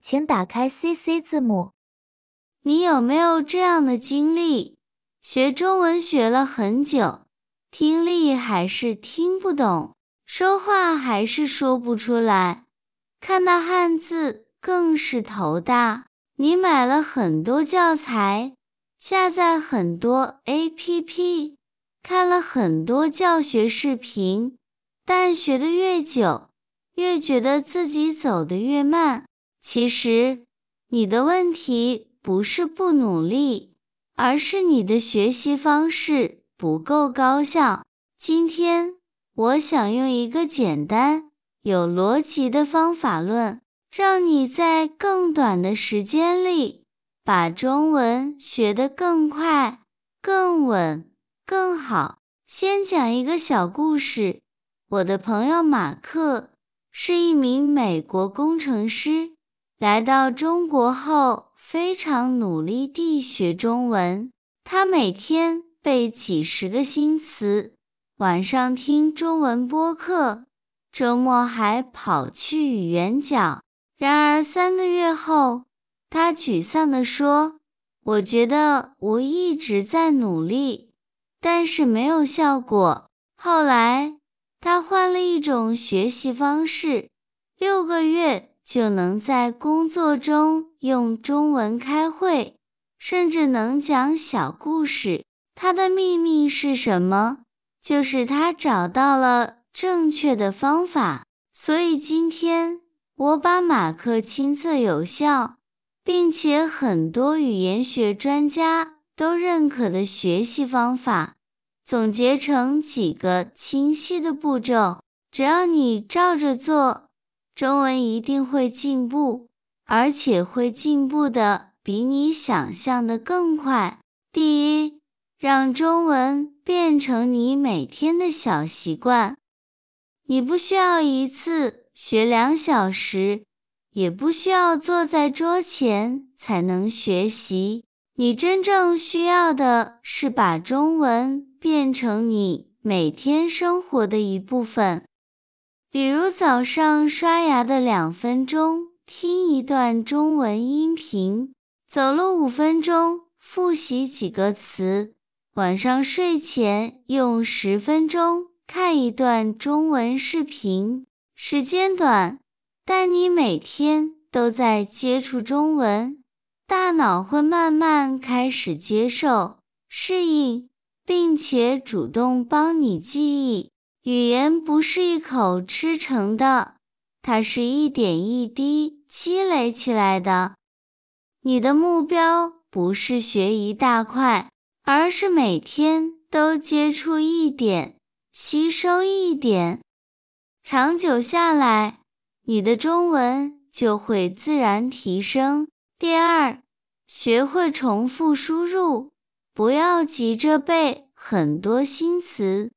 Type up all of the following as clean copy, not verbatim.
請打開 CC 字幕。你有沒有這樣的經歷？學中文學了很久，聽力還是聽不懂，說話還是說不出來，看到漢字更是頭大。你買了很多教材，下載很多 APP， 看了很多教學視頻，但學得越久，越覺得自己走得越慢。其實，你的問題不是不努力，而是你的學習方式不夠高效。今天，我想用一個簡單、有邏輯的方法論，讓你在更短的時間裡，把中文學得更快、更穩、更好。先講一個小故事。我的朋友馬克是一名美國工程師，來到中國後非常努力地學中文。他每天背幾十個新詞，晚上聽中文播客，周末還跑去語言角。然而3個月後，他沮喪地說：“我覺得我一直在努力，但是沒有效果。”後來，他換了一種學習方式，6個月就能在工作中用中文開會，甚至能講小故事。他的秘密是什麼？就是他找到了正確的方法。所以今天我把馬克親測有效，並且很多語言學專家都認可的學習方法，總結成幾個清晰的步驟。只要你照着做，中文一定會進步，而且會進步的比你想象的更快。第一，讓中文變成你每天的小習慣。你不需要一次學2小時，也不需要坐在桌前才能學習。你真正需要的是把中文變成你每天生活的一部分。比如早上刷牙的2分鐘，聽一段中文音頻；走路5分鐘，複習幾個詞；晚上睡前用10分鐘看一段中文視頻。時間短，但你每天都在接觸中文，大腦會慢慢開始接受、適應，並且主動幫你記憶。語言不是一口吃成的，它是一點一滴積累起來的。你的目標不是學一大塊，而是每天都接觸一點，吸收一點。長久下來，你的中文就會自然提升。第二，學會重複輸入，不要急着背很多新詞。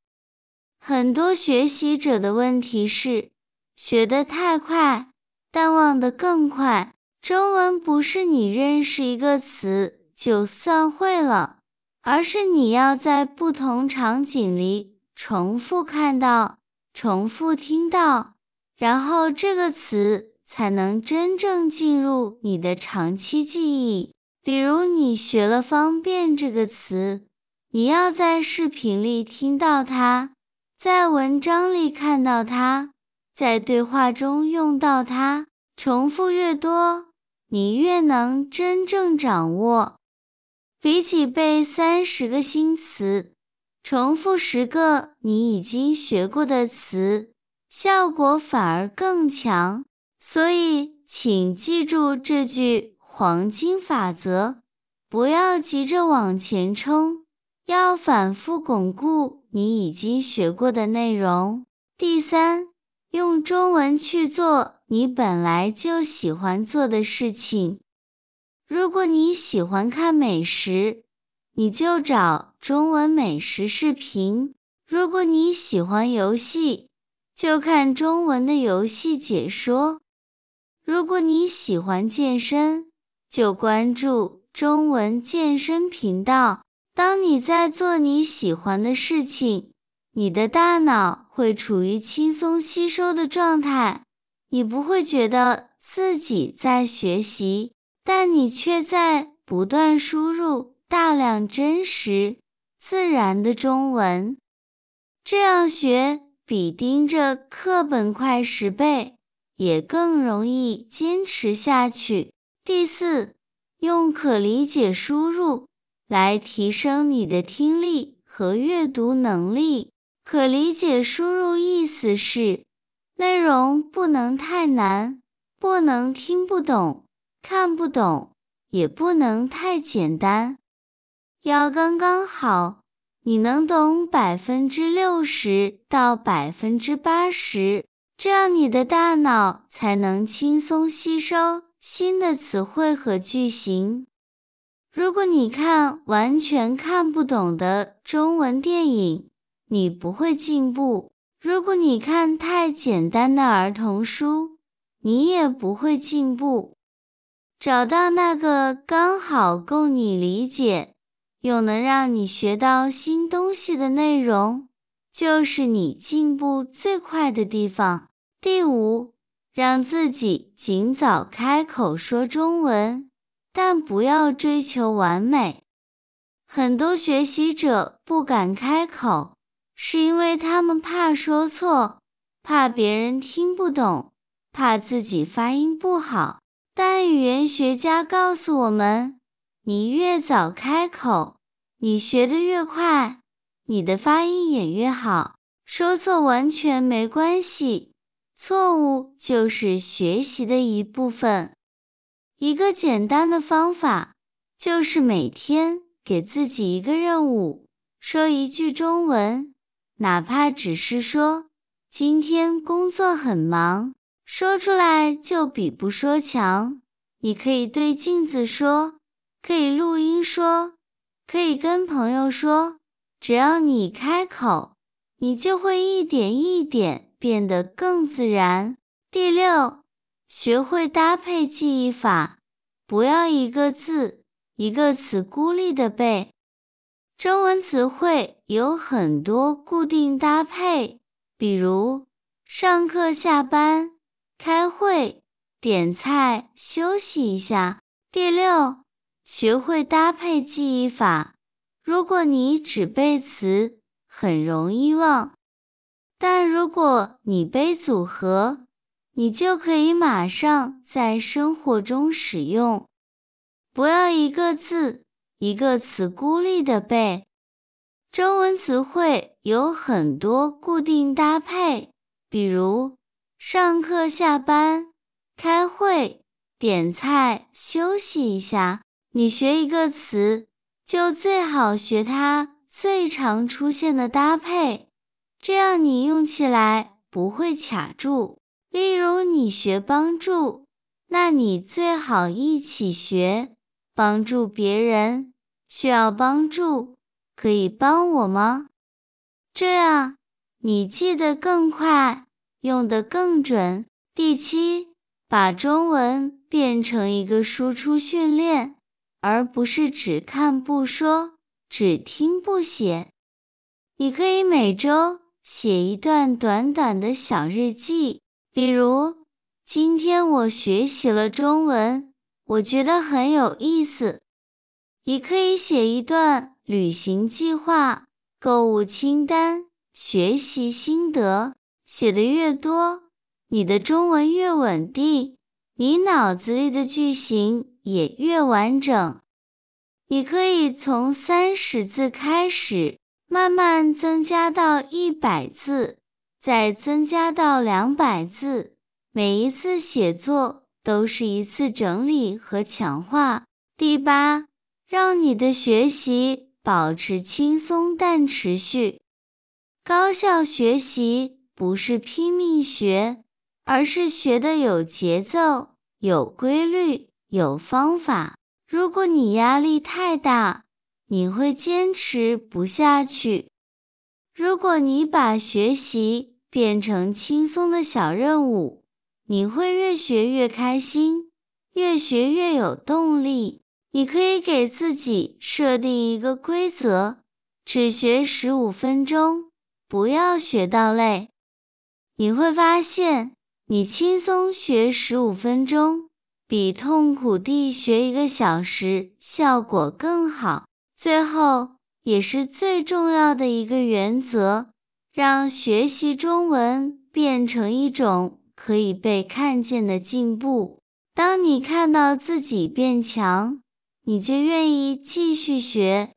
很多學習者的問題是，學得太快，但忘得更快。中文不是你認識一個詞就算會了，而是你要在不同場景裡重複看到、重複聽到，然後這個詞才能真正進入你的長期記憶。比如你學了方便這個詞，你要在視頻裡聽到它，在文章裡看到它，在對話中用到它。重複越多，你越能真正掌握。比起背30個新詞，重複10個你已經學過的詞，效果反而更強。所以，請記住這句黃金法則，不要急着往前衝，要反覆鞏固你已經學過的內容。第三，用中文去做你本來就喜歡做的事情。如果你喜歡看美食，你就找中文美食視頻；如果你喜歡遊戲，就看中文的遊戲解說；如果你喜歡健身，就關注中文健身頻道。當你在做你喜歡的事情，你的大腦會處於輕鬆吸收的狀態，你不會覺得自己在學習，但你卻在不斷輸入大量真實、自然的中文。這樣學比盯着課本快10倍，也更容易堅持下去。第四，用可理解輸入來提升你的聽力和閱讀能力。可理解輸入意思是，內容不能太難，不能聽不懂、看不懂，也不能太簡單，要剛剛好，你能懂60%到80%，這樣你的大腦才能輕鬆吸收新的詞彙和句型。如果你看完全看不懂的中文電影，你不會進步；如果你看太簡單的兒童書，你也不會進步。找到那個剛好夠你理解，又能讓你學到新東西的內容，就是你進步最快的地方。第五，讓自己儘早開口說中文，但不要追求完美。很多學習者不敢開口，是因為他們怕說錯，怕別人聽不懂，怕自己發音不好。但語言學家告訴我們，你越早開口，你學得越快，你的發音也越好。說錯完全沒關係，錯誤就是學習的一部分。一個簡單的方法，就是每天給自己一個任務，說一句中文，哪怕只是說今天工作很忙，說出來就比不說強。你可以對鏡子說，可以錄音說，可以跟朋友說，只要你開口，你就會一點一點變得更自然。第六，學會搭配記憶法，不要一個字一個詞孤立的背。中文詞彙有很多固定搭配，比如上課、下班、開會、點菜、休息一下。第六，學會搭配記憶法。如果你只背詞，很容易忘，但如果你背組合，你就可以馬上在生活中使用。不要一個字一個詞孤立的背。中文詞彙有很多固定搭配，比如上課、下班、開會、點菜、休息一下。你學一個詞，就最好學它最常出現的搭配，這樣你用起來不會卡住。例如你學幫助，那你最好一起學幫助別人，需要幫助，可以幫我嗎？這樣你記得更快，用得更準。第七，把中文變成一個輸出訓練，而不是只看不說，只聽不寫。你可以每周寫一段短短的小日記，比如今天我學習了中文，我覺得很有意思。也可以寫一段旅行計劃、購物清單、學習心得。寫得越多，你的中文越穩定，你腦子裡的句型也越完整。你可以從30字開始，慢慢增加到100字，再增加到200字。每一次寫作都是一次整理和強化。第八，讓你的學習保持輕鬆但持續。高效學習不是拼命學，而是學得有節奏、有規律、有方法。如果你壓力太大，你會堅持不下去。如果你把學習變成輕鬆的小任務，你會越學越開心，越學越有動力。你可以給自己設定一個規則，只學15分鐘，不要學到累。你會發現，你輕鬆學15分鐘，比痛苦地學1個小時效果更好。最後，也是最重要的一個原則，讓學習中文變成一種可以被看見的進步。當你看到自己變強，你就願意繼續學。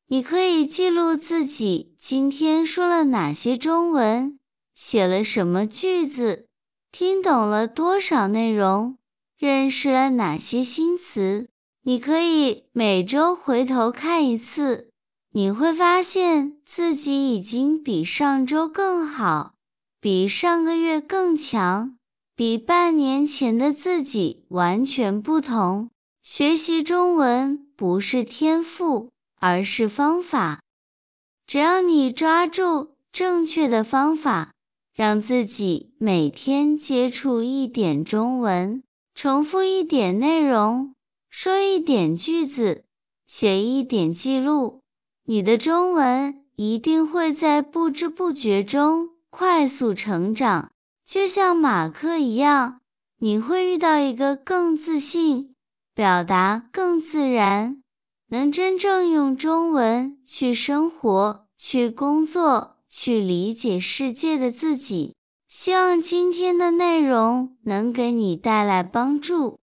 你可以記錄自己今天說了哪些中文，寫了什麼句子，聽懂了多少內容，認識了哪些新詞。你可以每週回頭看一次，你會發現自己已經比上週更好，比上個月更強，比半年前的自己完全不同。學習中文不是天賦，而是方法。只要你抓住正確的方法，讓自己每天接觸一點中文，重複一點內容，說一點句子，寫一點記錄，你的中文一定會在不知不覺中快速成長。就像馬克一樣，你會遇到一個更自信、表達更自然，能真正用中文去生活、去工作、去理解世界的自己。希望今天的內容能給你帶來幫助。